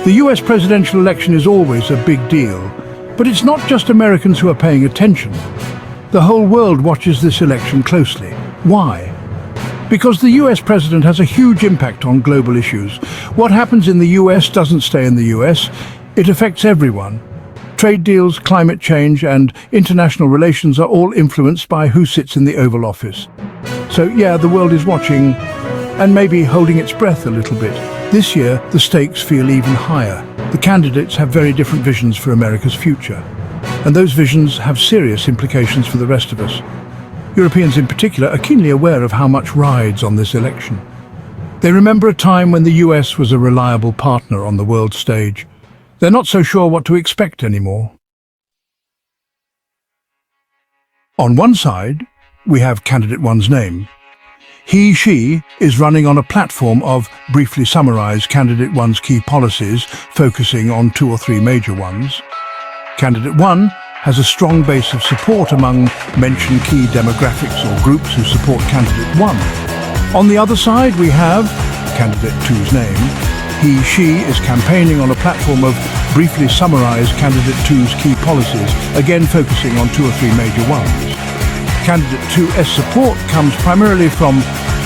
The US presidential election is always a big deal, but it's not just Americans who are paying attention. The whole world watches this election closely. Why? Because the US president has a huge impact on global issues. What happens in the US doesn't stay in the US. It affects everyone. Trade deals, climate change, and international relations are all influenced by who sits in the Oval Office. So yeah, the world is watching and maybe holding its breath a little bit. This year, the stakes feel even higher. The candidates have very different visions for America's future, and those visions have serious implications for the rest of us. Europeans in particular are keenly aware of how much rides on this election. They remember a time when the US was a reliable partner on the world stage. They're not so sure what to expect anymore. On one side, we have Candidate One's name. He/she is running on a platform of briefly summarise Candidate One's key policies, focusing on 2 or 3 major ones. Candidate One has a strong base of support among mentioned key demographics or groups who support Candidate One. On the other side, we have Candidate Two's name. He/she is campaigning on a platform of briefly summarise Candidate Two's key policies, again focusing on 2 or 3 major ones. Candidate 2's support comes primarily from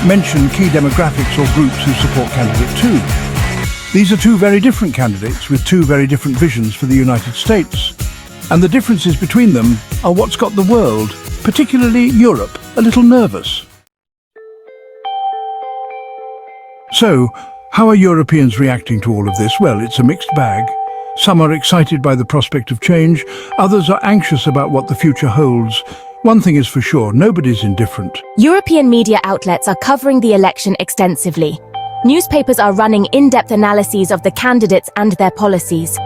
mentioned key demographics or groups who support Candidate 2. These are 2 very different candidates with 2 very different visions for the United States. And the differences between them are what's got the world, particularly Europe, a little nervous. So, how are Europeans reacting to all of this? Well, it's a mixed bag. Some are excited by the prospect of change, others are anxious about what the future holds. One thing is for sure, nobody's indifferent. European media outlets are covering the election extensively. Newspapers are running in-depth analyses of the candidates and their policies.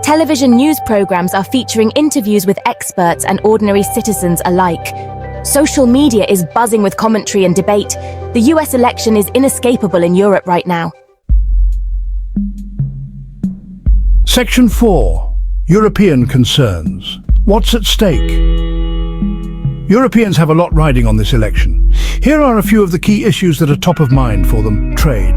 Television news programs are featuring interviews with experts and ordinary citizens alike. Social media is buzzing with commentary and debate. The US election is inescapable in Europe right now. Section 4. European concerns. What's at stake? Europeans have a lot riding on this election. Here are a few of the key issues that are top of mind for them. Trade.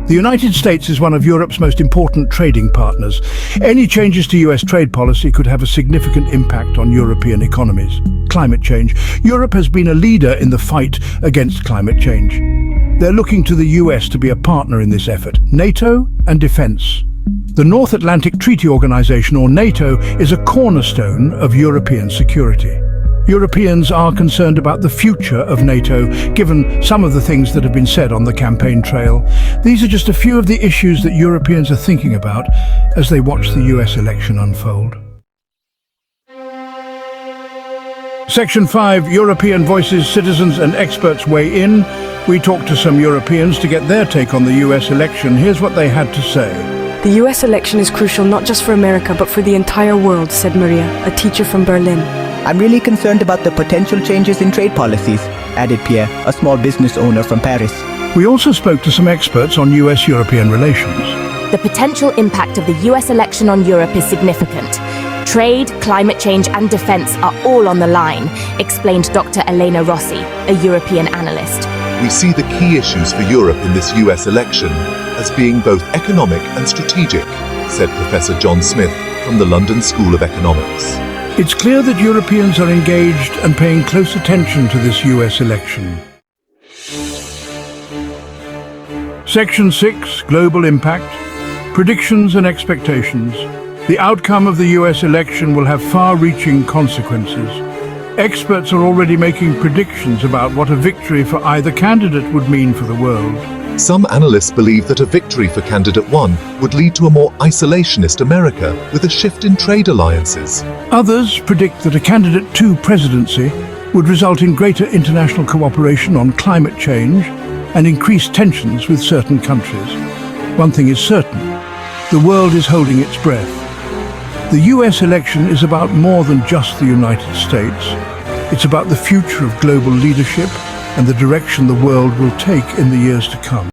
The United States is one of Europe's most important trading partners. Any changes to US trade policy could have a significant impact on European economies. Climate change. Europe has been a leader in the fight against climate change. They're looking to the US to be a partner in this effort. NATO and defense. The North Atlantic Treaty Organization, or NATO, is a cornerstone of European security. Europeans are concerned about the future of NATO, given some of the things that have been said on the campaign trail. These are just a few of the issues that Europeans are thinking about as they watch the US election unfold. Section 5. European voices, citizens and experts weigh in. We talked to some Europeans to get their take on the US election. Here's what they had to say. The US election is crucial not just for America, but for the entire world, said Maria, a teacher from Berlin. I'm really concerned about the potential changes in trade policies, added Pierre, a small business owner from Paris. We also spoke to some experts on US-European relations. The potential impact of the US election on Europe is significant. Trade, climate change and defense are all on the line, explained Dr. Elena Rossi, a European analyst. We see the key issues for Europe in this US election as being both economic and strategic, said Professor John Smith from the London School of Economics. It's clear that Europeans are engaged and paying close attention to this US election. Section 6. Global Impact. Predictions and expectations. The outcome of the US election will have far-reaching consequences. Experts are already making predictions about what a victory for either candidate would mean for the world. Some analysts believe that a victory for Candidate 1 would lead to a more isolationist America with a shift in trade alliances. Others predict that a Candidate 2 presidency would result in greater international cooperation on climate change and increased tensions with certain countries. One thing is certain, the world is holding its breath. The US election is about more than just the United States. It's about the future of global leadership and the direction the world will take in the years to come.